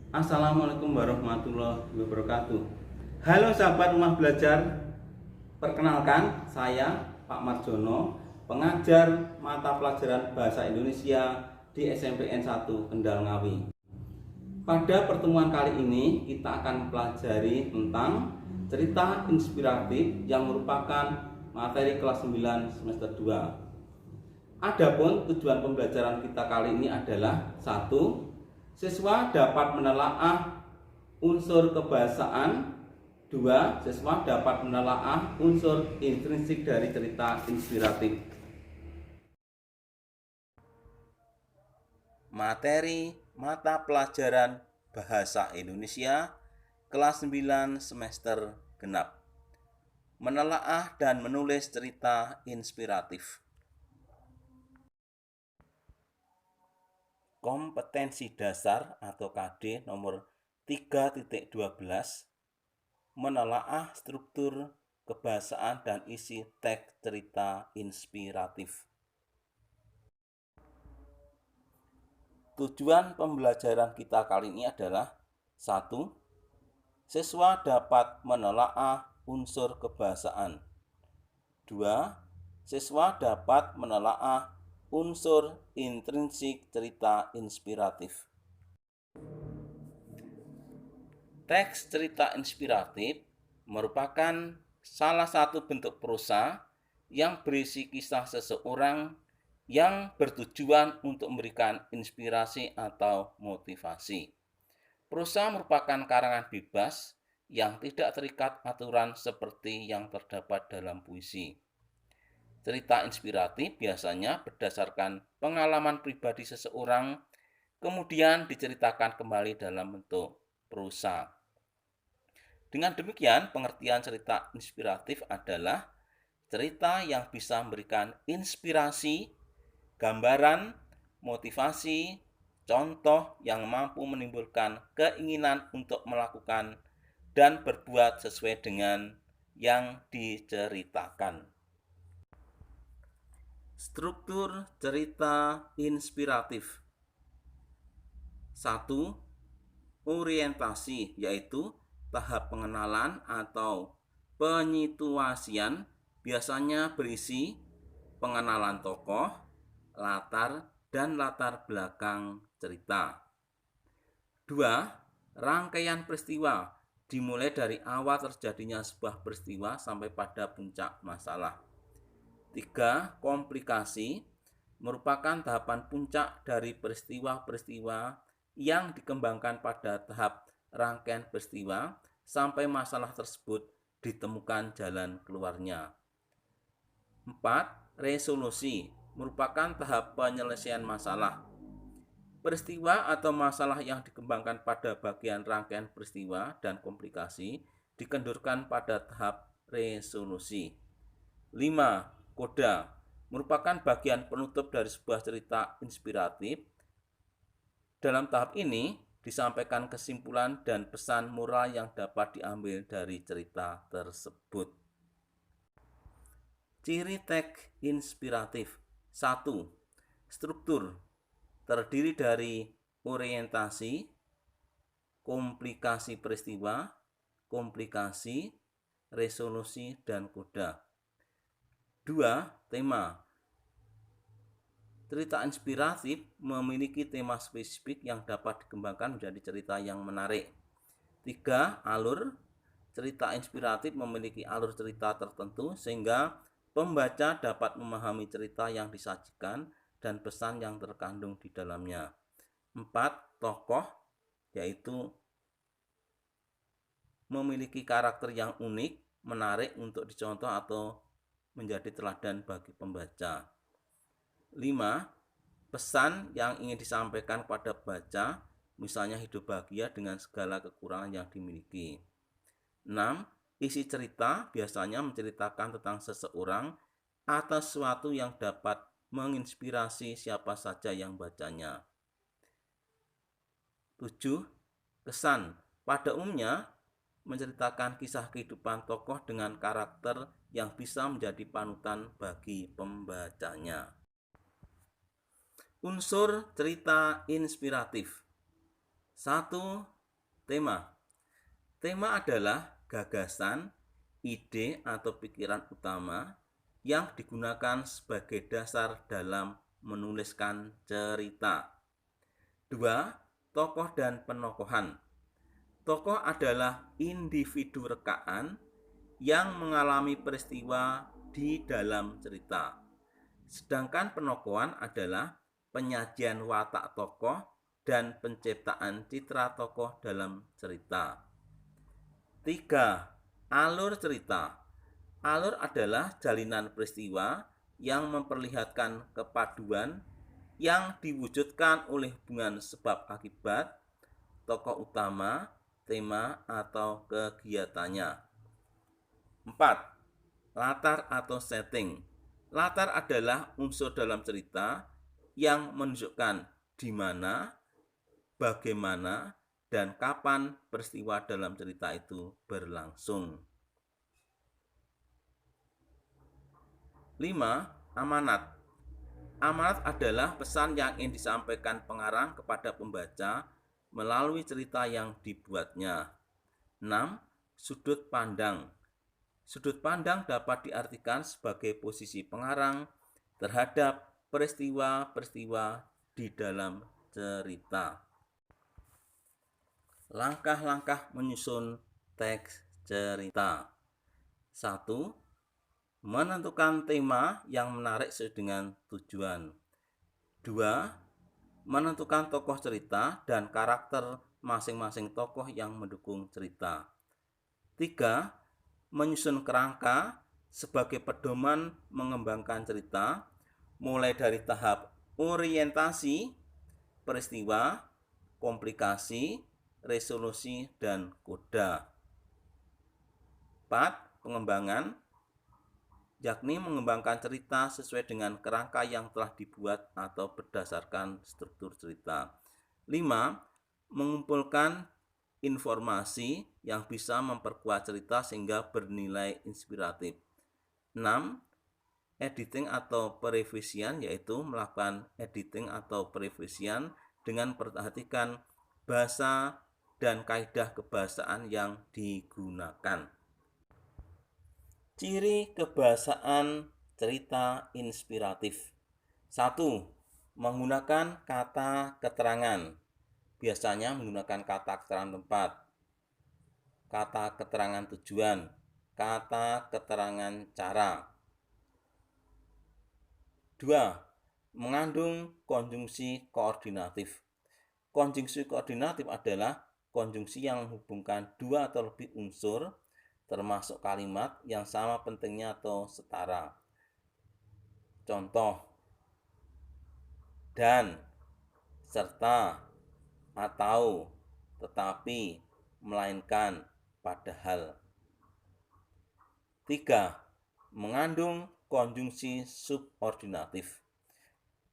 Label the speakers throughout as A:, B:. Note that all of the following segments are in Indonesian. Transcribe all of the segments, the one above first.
A: Assalamualaikum warahmatullahi wabarakatuh. Halo sahabat rumah belajar, perkenalkan saya Pak Marjono, pengajar mata pelajaran Bahasa Indonesia di SMPN 1 Kendal Ngawi. Pada pertemuan kali ini kita akan mempelajari tentang cerita inspiratif yang merupakan materi kelas 9 semester 2. Adapun tujuan pembelajaran kita kali ini adalah satu, siswa dapat menelaah unsur kebahasaan. Dua, siswa dapat menelaah unsur intrinsik dari cerita inspiratif. Materi mata pelajaran Bahasa Indonesia kelas 9 semester genap. Menelaah dan menulis cerita inspiratif. Kompetensi dasar atau KD nomor 3.12, menelaah struktur kebahasaan dan isi teks cerita inspiratif. Tujuan pembelajaran kita kali ini adalah satu, siswa dapat menelaah unsur kebahasaan. Dua, siswa dapat menelaah unsur intrinsik cerita inspiratif. Teks cerita inspiratif merupakan salah satu bentuk prosa yang berisi kisah seseorang yang bertujuan untuk memberikan inspirasi atau motivasi. Prosa merupakan karangan bebas yang tidak terikat aturan seperti yang terdapat dalam puisi. Cerita inspiratif biasanya berdasarkan pengalaman pribadi seseorang, kemudian diceritakan kembali dalam bentuk prosa. Dengan demikian, pengertian cerita inspiratif adalah cerita yang bisa memberikan inspirasi, gambaran, motivasi, contoh yang mampu menimbulkan keinginan untuk melakukan dan berbuat sesuai dengan yang diceritakan. Struktur cerita inspiratif. 1. Orientasi, yaitu tahap pengenalan atau penyituasian, biasanya berisi pengenalan tokoh, latar, dan latar belakang cerita. 2. Rangkaian peristiwa, dimulai dari awal terjadinya sebuah peristiwa sampai pada puncak masalah. 3. Komplikasi, merupakan tahapan puncak dari peristiwa-peristiwa yang dikembangkan pada tahap rangkaian peristiwa sampai masalah tersebut ditemukan jalan keluarnya. 4. Resolusi, merupakan tahap penyelesaian masalah. Peristiwa atau masalah yang dikembangkan pada bagian rangkaian peristiwa dan komplikasi dikendurkan pada tahap resolusi. 5. Koda, merupakan bagian penutup dari sebuah cerita inspiratif. Dalam tahap ini disampaikan kesimpulan dan pesan moral yang dapat diambil dari cerita tersebut. Ciri teks inspiratif. 1. Struktur, terdiri dari orientasi, komplikasi peristiwa, komplikasi, resolusi, dan koda. 2. Tema. Cerita inspiratif memiliki tema spesifik yang dapat dikembangkan menjadi cerita yang menarik. 3. Alur. Cerita inspiratif memiliki alur cerita tertentu sehingga pembaca dapat memahami cerita yang disajikan dan pesan yang terkandung di dalamnya. 4. Tokoh, yaitu memiliki karakter yang unik, menarik untuk dicontoh atau menjadi teladan bagi pembaca. 5. Pesan yang ingin disampaikan kepada pembaca, misalnya hidup bahagia dengan segala kekurangan yang dimiliki. 6. Isi cerita biasanya menceritakan tentang seseorang atau sesuatu yang dapat menginspirasi siapa saja yang bacanya. 7. Kesan, pada umumnya menceritakan kisah kehidupan tokoh dengan karakter yang bisa menjadi panutan bagi pembacanya. Unsur cerita inspiratif. 1. Tema. Tema adalah gagasan, ide atau pikiran utama yang digunakan sebagai dasar dalam menuliskan cerita. 2. Tokoh dan penokohan. Tokoh adalah individu rekaan yang mengalami peristiwa di dalam cerita. Sedangkan penokohan adalah penyajian watak tokoh dan penciptaan citra tokoh dalam cerita. 3. Alur cerita. Alur adalah jalinan peristiwa yang memperlihatkan kepaduan yang diwujudkan oleh hubungan sebab akibat, tokoh utama, tema, atau kegiatannya. 4. Latar atau setting. Latar adalah unsur dalam cerita yang menunjukkan di mana, bagaimana, dan kapan peristiwa dalam cerita itu berlangsung. 5. Amanat. Amanat adalah pesan yang ingin disampaikan pengarang kepada pembaca melalui cerita yang dibuatnya. 6. Sudut pandang. Sudut pandang dapat diartikan sebagai posisi pengarang terhadap peristiwa-peristiwa di dalam cerita. Langkah-langkah menyusun teks cerita. 1. Menentukan tema yang menarik sesuai dengan tujuan. 2. Menentukan tokoh cerita dan karakter masing-masing tokoh yang mendukung cerita. 3. Menyusun kerangka sebagai pedoman mengembangkan cerita, mulai dari tahap orientasi, peristiwa, komplikasi, resolusi, dan koda. 4. Pengembangan, yakni mengembangkan cerita sesuai dengan kerangka yang telah dibuat atau berdasarkan struktur cerita. 5. Mengumpulkan informasi yang bisa memperkuat cerita sehingga bernilai inspiratif. 6. Editing atau perevisian, yaitu melakukan editing atau perevisian dengan memperhatikan bahasa dan kaidah kebahasaan yang digunakan. Ciri kebahasaan cerita inspiratif. 1. Menggunakan kata keterangan. Biasanya menggunakan kata keterangan tempat, kata keterangan tujuan, kata keterangan cara. 2. Mengandung konjungsi koordinatif. Konjungsi koordinatif adalah konjungsi yang menghubungkan dua atau lebih unsur, termasuk kalimat yang sama pentingnya atau setara. Contoh: dan, serta, atau, tetapi, melainkan, padahal. 3. Mengandung konjungsi subordinatif.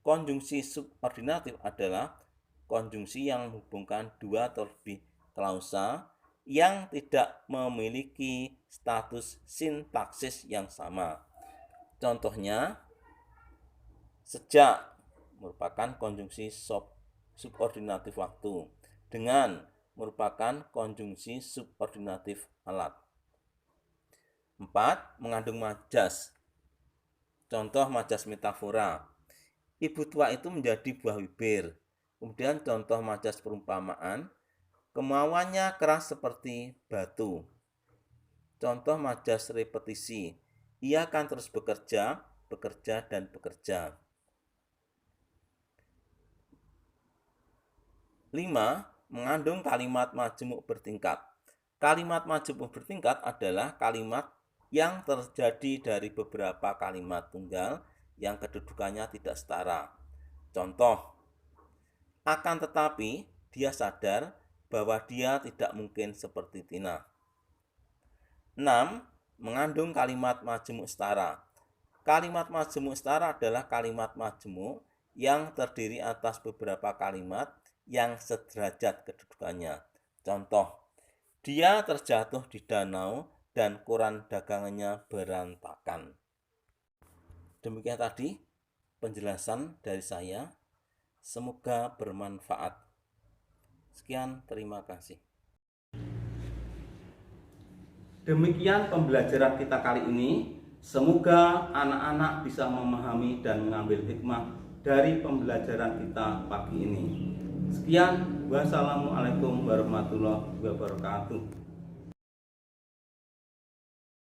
A: Konjungsi subordinatif adalah konjungsi yang menghubungkan dua atau lebih klausa yang tidak memiliki status sintaksis yang sama. Contohnya, sejak merupakan konjungsi subordinatif waktu, dengan merupakan konjungsi subordinatif alat. 4. Mengandung majas. Contoh majas metafora. Ibu tua itu menjadi buah bibir. Kemudian contoh majas perumpamaan. Kemauannya keras seperti batu. Contoh majas repetisi. Ia akan terus bekerja, dan bekerja. 5. Mengandung kalimat majemuk bertingkat. Kalimat majemuk bertingkat adalah kalimat yang terjadi dari beberapa kalimat tunggal yang kedudukannya tidak setara. Contoh: akan tetapi dia sadar bahwa dia tidak mungkin seperti Tina. 6. Mengandung kalimat majemuk setara. Kalimat majemuk setara adalah kalimat majemuk yang terdiri atas beberapa kalimat yang sederajat kedudukannya. Contoh: dia terjatuh di danau dan koran dagangannya berantakan. Demikian tadi penjelasan dari saya. Semoga bermanfaat. Sekian, terima kasih. Demikian pembelajaran kita kali ini. Semoga anak-anak bisa memahami dan mengambil hikmah dari pembelajaran kita pagi ini. Sekian, wassalamualaikum warahmatullahi wabarakatuh.